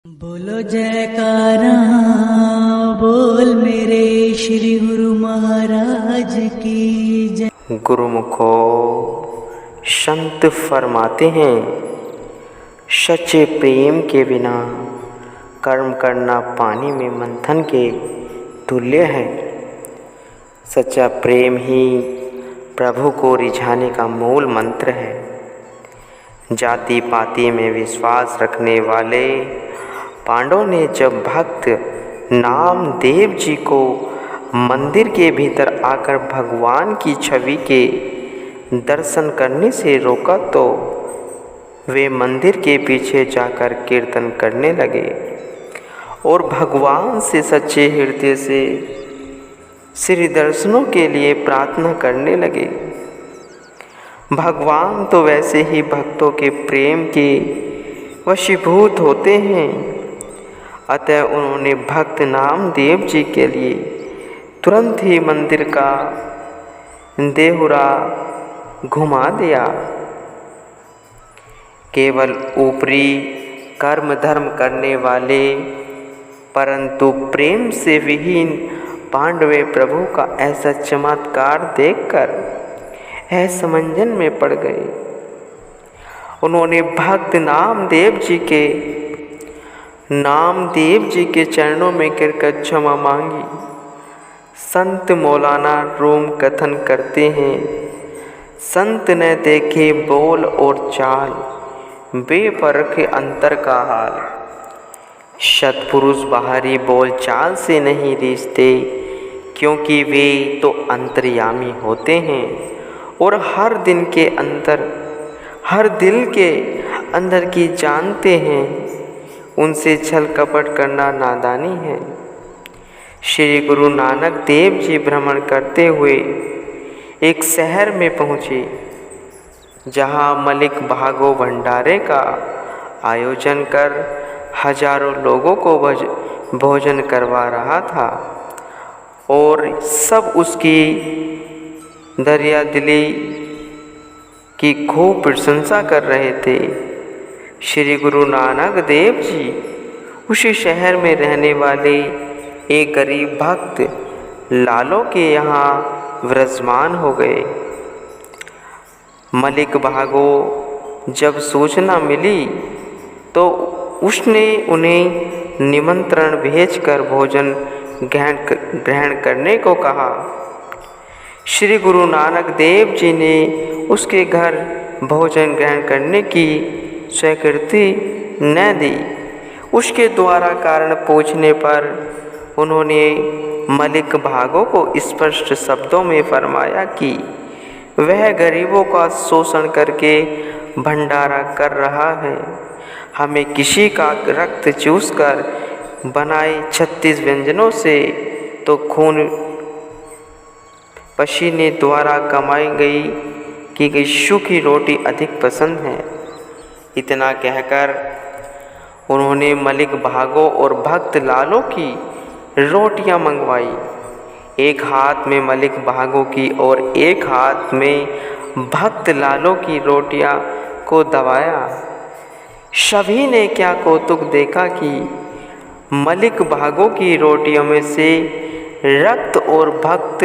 बोलो जयकारा बोल मेरे श्री गुरु महाराज की जय। गुरुमुखो संत फरमाते हैं, सच्चे प्रेम के बिना कर्म करना पानी में मंथन के तुल्य है। सच्चा प्रेम ही प्रभु को रिझाने का मूल मंत्र है। जाति पाति में विश्वास रखने वाले पांडवों ने जब भक्त नामदेव जी को मंदिर के भीतर आकर भगवान की छवि के दर्शन करने से रोका तो वे मंदिर के पीछे जाकर कीर्तन करने लगे और भगवान से सच्चे हृदय से श्री दर्शनों के लिए प्रार्थना करने लगे। भगवान तो वैसे ही भक्तों के प्रेम के वशीभूत होते हैं, अतः उन्होंने भक्त नामदेव जी के लिए तुरंत ही मंदिर का देहुरा घुमा दिया। केवल ऊपरी कर्म धर्म करने वाले परंतु प्रेम से विहीन पांडवे प्रभु का ऐसा चमत्कार देखकर असमंजन में पड़ गए। उन्होंने भक्त नामदेव जी के चरणों में गिरकर क्षमा मांगी। संत मौलाना रूम कथन करते हैं, संत ने देखे बोल और चाल, बेपरखे अंतर का हाल। सत्पुरुष बाहरी बोल चाल से नहीं रीझते, क्योंकि वे तो अंतर्यामी होते हैं और हर दिल के अंदर की जानते हैं। उनसे छल कपट करना नादानी है। श्री गुरु नानक देव जी भ्रमण करते हुए एक शहर में पहुँचे, जहाँ मलिक भागो भंडारे का आयोजन कर हजारों लोगों को भोजन करवा रहा था और सब उसकी दरियादिली की खूब प्रशंसा कर रहे थे। श्री गुरु नानक देव जी उसी शहर में रहने वाले एक गरीब भक्त लालो के यहाँ विराजमान हो गए। मलिक भागो जब सूचना मिली तो उसने उन्हें निमंत्रण भेजकर भोजन ग्रहण करने को कहा। श्री गुरु नानक देव जी ने उसके घर भोजन ग्रहण करने की स्वीकृति न दी। उसके द्वारा कारण पूछने पर उन्होंने मलिक भागो को स्पष्ट शब्दों में फरमाया कि वह गरीबों का शोषण करके भंडारा कर रहा है। हमें किसी का रक्त चूसकर बनाए 36 व्यंजनों से तो खून पसीने द्वारा की गई सूखी रोटी अधिक पसंद है। इतना कहकर उन्होंने मलिक भागो और भक्त लालो की रोटियां मंगवाई। एक हाथ में मलिक भागो की और एक हाथ में भक्त लालो की रोटियां को दबाया। सभी ने क्या कौतुक देखा कि मलिक भागो की रोटियों में से रक्त और भक्त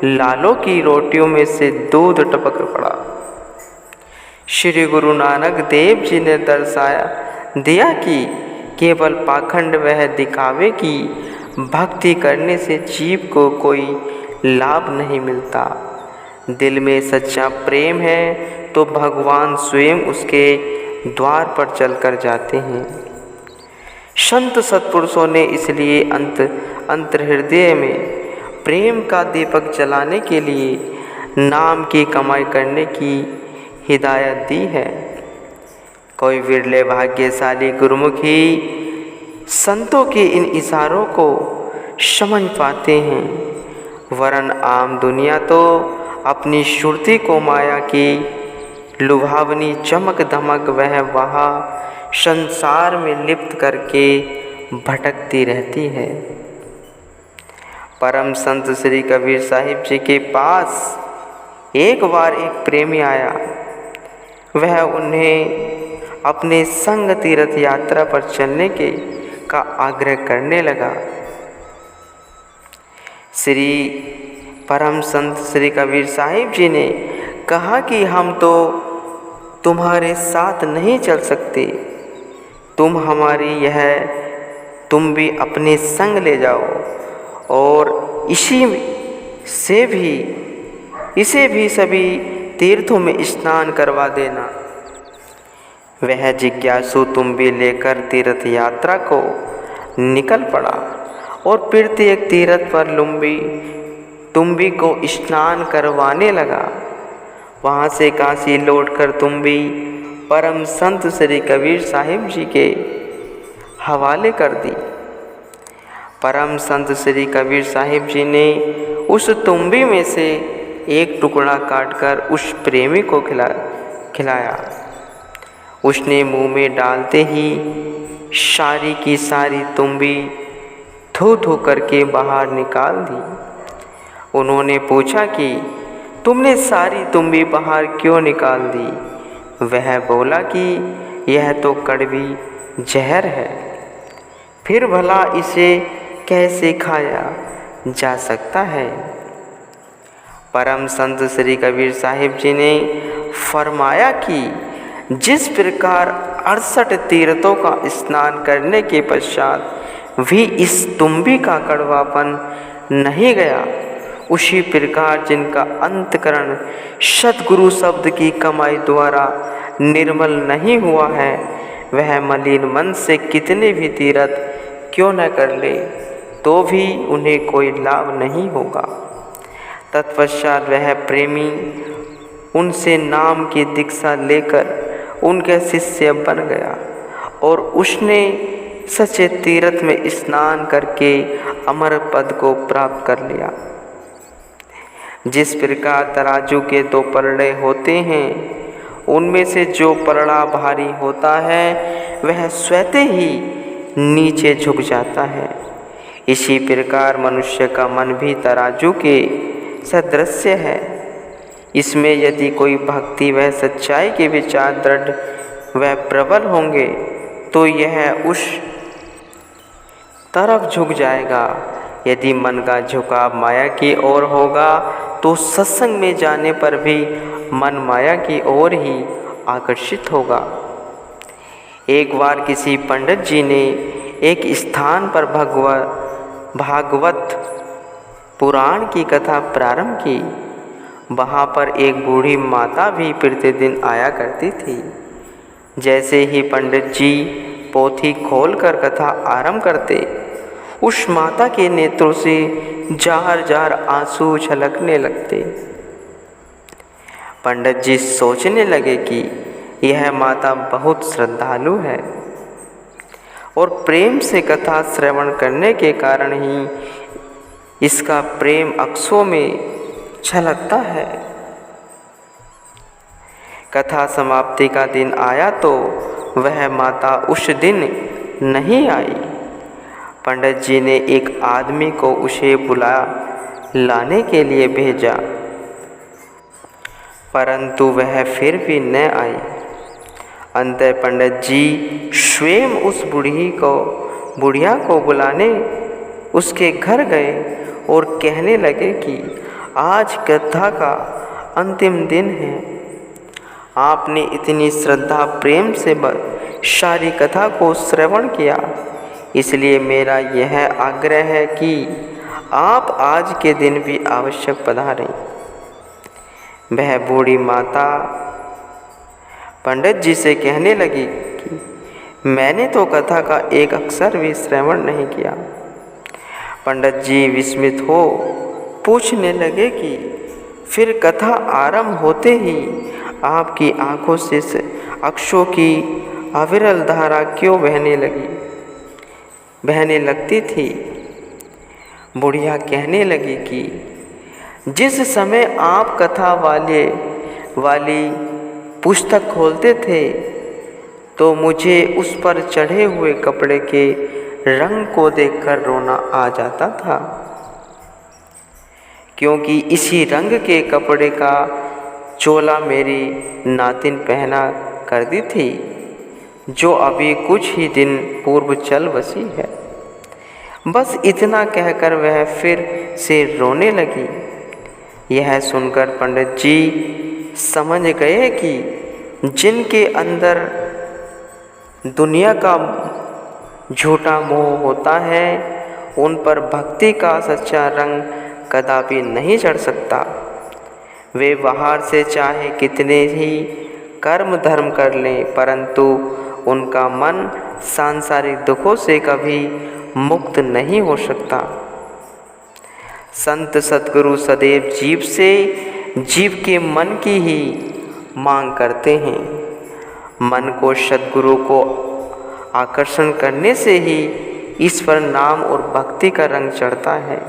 लालो की रोटियों में से दूध टपक पड़ा। श्री गुरु नानक देव जी ने दर्शाया दिया कि केवल पाखंड वह दिखावे की भक्ति करने से जीव को कोई लाभ नहीं मिलता। दिल में सच्चा प्रेम है तो भगवान स्वयं उसके द्वार पर चलकर जाते हैं। संत सत्पुरुषों ने इसलिए अंतर्हृदय में प्रेम का दीपक जलाने के लिए नाम की कमाई करने की हिदायत दी है। कोई विरले भाग्यशाली गुरुमुख ही संतों के इन इशारों को समझ पाते हैं, वरन आम दुनिया तो अपनी श्रुति को माया की लुभावनी चमक धमक वहाँ संसार में लिप्त करके भटकती रहती है। परम संत श्री कबीर साहिब जी के पास एक बार एक प्रेमी आया। वह उन्हें अपने संग तीर्थ यात्रा पर चलने का आग्रह करने लगा। श्री परम संत श्री कबीर साहिब जी ने कहा कि हम तो तुम्हारे साथ नहीं चल सकते, तुम भी अपने संग ले जाओ और इसे भी सभी तीर्थों में स्नान करवा देना। वह जिज्ञासु तुम्बी लेकर तीर्थ यात्रा को निकल पड़ा और प्रत्येक तीर्थ पर तुम्बी को स्नान करवाने लगा। वहाँ से काशी लौटकर तुम्बी परम संत श्री कबीर साहिब जी के हवाले कर दी। परम संत श्री कबीर साहिब जी ने उस तुम्बी में से एक टुकड़ा काटकर उस प्रेमी को खिलाया। उसने मुंह में डालते ही सारी की सारी तुम्बी थू करके बाहर निकाल दी। उन्होंने पूछा कि तुमने सारी तुम्बी बाहर क्यों निकाल दी? वह बोला कि यह तो कड़वी जहर है, फिर भला इसे कैसे खाया जा सकता है? परम संत श्री कबीर साहिब जी ने फरमाया कि जिस प्रकार 68 तीर्थों का स्नान करने के पश्चात भी इस तुम्बी का कड़वापन नहीं गया, उसी प्रकार जिनका अंतकरण सद्गुरु शब्द की कमाई द्वारा निर्मल नहीं हुआ है, वह मलिन मन से कितने भी तीर्थ क्यों न कर ले तो भी उन्हें कोई लाभ नहीं होगा। तत्पश्चात वह प्रेमी उनसे नाम की दीक्षा लेकर उनके शिष्य बन गया और उसने सच्चे तीर्थ में स्नान करके अमर पद को प्राप्त कर लिया। जिस प्रकार तराजू के 2 पलड़े होते हैं, उनमें से जो पलड़ा भारी होता है वह स्वतः ही नीचे झुक जाता है, इसी प्रकार मनुष्य का मन भी तराजू के सदृश है। इसमें यदि कोई भक्ति व सच्चाई के विचार दृढ़ व प्रबल होंगे तो यह उस तरफ झुक जाएगा। यदि मन का झुकाव माया की ओर होगा तो सत्संग में जाने पर भी मन माया की ओर ही आकर्षित होगा। एक बार किसी पंडित जी ने एक स्थान पर भागवत पुराण की कथा प्रारंभ की। वहाँ पर एक बूढ़ी माता भी प्रतिदिन आया करती थी। जैसे ही पंडित जी पोथी खोलकर कथा आरंभ करते, उस माता के नेत्रों से जार जार आंसू छलकने लगते। पंडित जी सोचने लगे कि यह माता बहुत श्रद्धालु है और प्रेम से कथा श्रवण करने के कारण ही इसका प्रेम अक्षों में छलकता है। कथा समाप्ति का दिन आया तो वह माता उस दिन नहीं आई। पंडित जी ने एक आदमी को उसे बुला लाने के लिए भेजा, परंतु वह फिर भी न आई। अंततः पंडित जी स्वयं उस बुढ़िया को बुलाने उसके घर गए और कहने लगे कि आज कथा का अंतिम दिन है। आपने इतनी श्रद्धा प्रेम से सारी कथा को श्रवण किया, इसलिए मेरा यह आग्रह है कि आप आज के दिन भी आवश्यक पधारें। वह बूढ़ी माता पंडित जी से कहने लगी कि मैंने तो कथा का एक अक्षर भी श्रवण नहीं किया। पंडित जी विस्मित हो पूछने लगे कि फिर कथा आरंभ होते ही आपकी आंखों से अक्षों की अविरल धारा क्यों बहने लगती थी? बुढ़िया कहने लगी कि जिस समय आप कथा वाली पुस्तक खोलते थे तो मुझे उस पर चढ़े हुए कपड़े के रंग को देखकर रोना आ जाता था, क्योंकि इसी रंग के कपड़े का चोला मेरी नातिन पहना करती थी। जो अभी कुछ ही दिन पूर्व चल बसी है। बस इतना कहकर वह फिर से रोने लगी। यह सुनकर पंडित जी समझ गए कि जिनके अंदर दुनिया का झूठा मोह होता है उन पर भक्ति का सच्चा रंग कदापि नहीं चढ़ सकता। वे बाहर से चाहे कितने ही कर्म धर्म कर लें, परंतु उनका मन सांसारिक दुखों से कभी मुक्त नहीं हो सकता। संत सद्गुरु सदैव जीव के मन की ही मांग करते हैं। मन को सद्गुरु को आकर्षण करने से ही इस पर नाम और भक्ति का रंग चढ़ता है।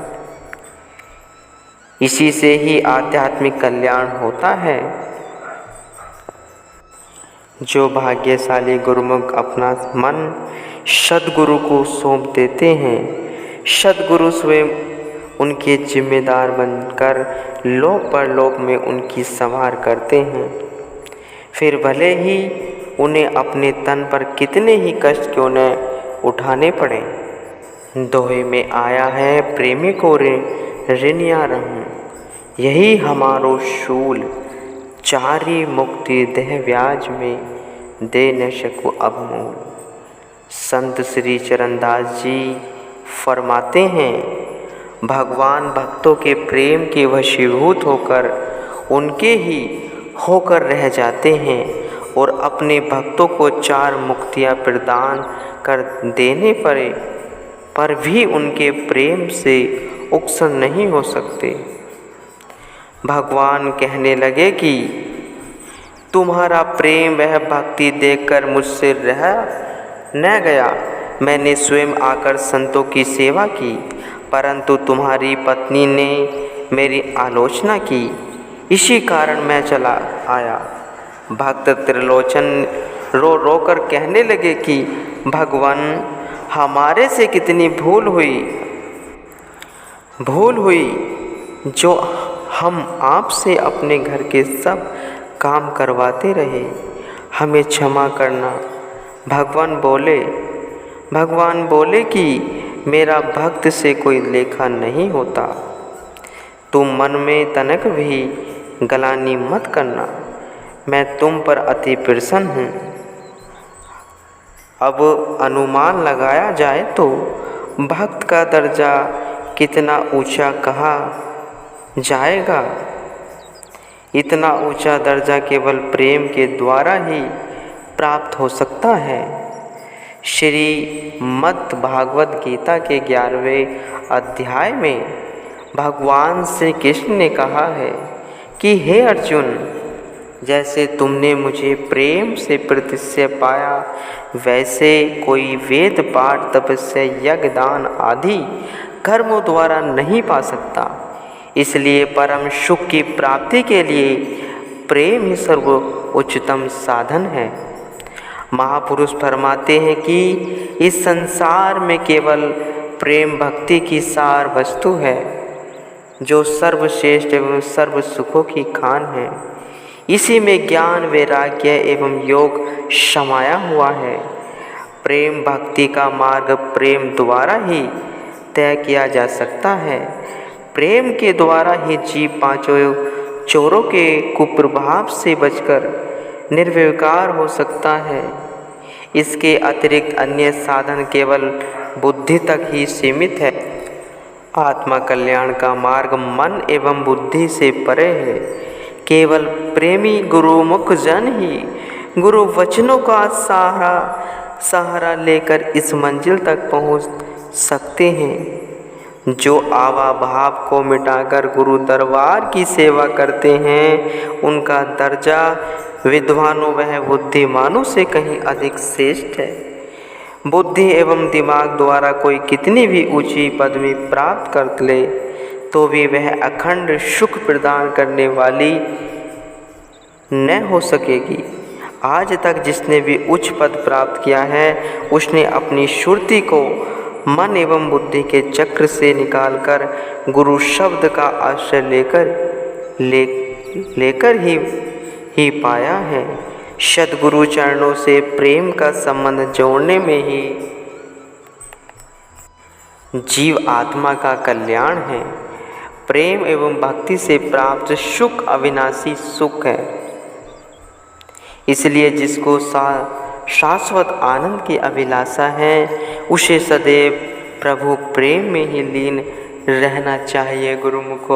इसी से ही आध्यात्मिक कल्याण होता है। जो भाग्यशाली गुरुमुख अपना मन सद्गुरु को सौंप देते हैं, सद्गुरु स्वयं उनके जिम्मेदार बनकर लोक परलोक में उनकी संभाल करते हैं। फिर भले ही उन्हें अपने तन पर कितने ही कष्ट क्यों न उठाने पड़े। दोहे में आया है, प्रेमी को ऋणिया रहूं, यही हमारो शूल, चारी मुक्ति देह व्याज में दे न सकूं अब मूल। संत श्री चरणदास जी फरमाते हैं, भगवान भक्तों के प्रेम के वशीभूत होकर उनके ही होकर रह जाते हैं और अपने भक्तों को चार मुक्तियाँ प्रदान कर देने पर भी उनके प्रेम से उकसन नहीं हो सकते। भगवान कहने लगे कि तुम्हारा प्रेम वह भक्ति देखकर मुझसे रह न गया। मैंने स्वयं आकर संतों की सेवा की, परंतु तुम्हारी पत्नी ने मेरी आलोचना की, इसी कारण मैं चला आया। भक्त त्रिलोचन रो रो कर कहने लगे कि भगवान, हमारे से कितनी भूल हुई जो हम आपसे अपने घर के सब काम करवाते रहे, हमें क्षमा करना। भगवान बोले कि मेरा भक्त से कोई लेखा नहीं होता। तुम मन में तनक भी गलानी मत करना, मैं तुम पर अति प्रसन्न हूँ। अब अनुमान लगाया जाए तो भक्त का दर्जा कितना ऊंचा कहा जाएगा। इतना ऊंचा दर्जा केवल प्रेम के द्वारा ही प्राप्त हो सकता है। श्रीमद् भागवत गीता के 11वें अध्याय में भगवान श्री कृष्ण ने कहा है कि हे अर्जुन, जैसे तुमने मुझे प्रेम से प्रतिष्ठा पाया, वैसे कोई वेद पाठ तपस्या यज्ञ दान आदि कर्मों द्वारा नहीं पा सकता। इसलिए परम सुख की प्राप्ति के लिए प्रेम ही सर्वोच्चतम साधन है। महापुरुष फरमाते हैं कि इस संसार में केवल प्रेम भक्ति की सार वस्तु है, जो सर्वश्रेष्ठ एवं सर्व सुखों की खान है। इसी में ज्ञान, वैराग्य एवं योग समाया हुआ है। प्रेम भक्ति का मार्ग प्रेम द्वारा ही तय किया जा सकता है। प्रेम के द्वारा ही जीव पांचों चोरों के कुप्रभाव से बचकर निर्विकार हो सकता है। इसके अतिरिक्त अन्य साधन केवल बुद्धि तक ही सीमित है। आत्मा कल्याण का मार्ग मन एवं बुद्धि से परे है। केवल प्रेमी गुरुमुख जन ही गुरु वचनों का सहारा लेकर इस मंजिल तक पहुंच सकते हैं। जो आवा भाव को मिटाकर गुरु दरबार की सेवा करते हैं, उनका दर्जा विद्वानों व बुद्धिमानों से कहीं अधिक श्रेष्ठ है। बुद्धि एवं दिमाग द्वारा कोई कितनी भी ऊंची पदवी प्राप्त कर ले तो भी वह अखंड सुख प्रदान करने वाली न हो सकेगी। आज तक जिसने भी उच्च पद प्राप्त किया है, उसने अपनी सुरती को मन एवं बुद्धि के चक्र से निकालकर गुरु शब्द का आश्रय लेकर ही पाया है। सद्गुरु चरणों से प्रेम का संबंध जोड़ने में ही जीव आत्मा का कल्याण है। प्रेम एवं भक्ति से प्राप्त सुख अविनाशी सुख है। इसलिए जिसको शाश्वत आनंद की अभिलाषा है, उसे सदैव प्रभु प्रेम में ही लीन रहना चाहिए। गुरुमुखो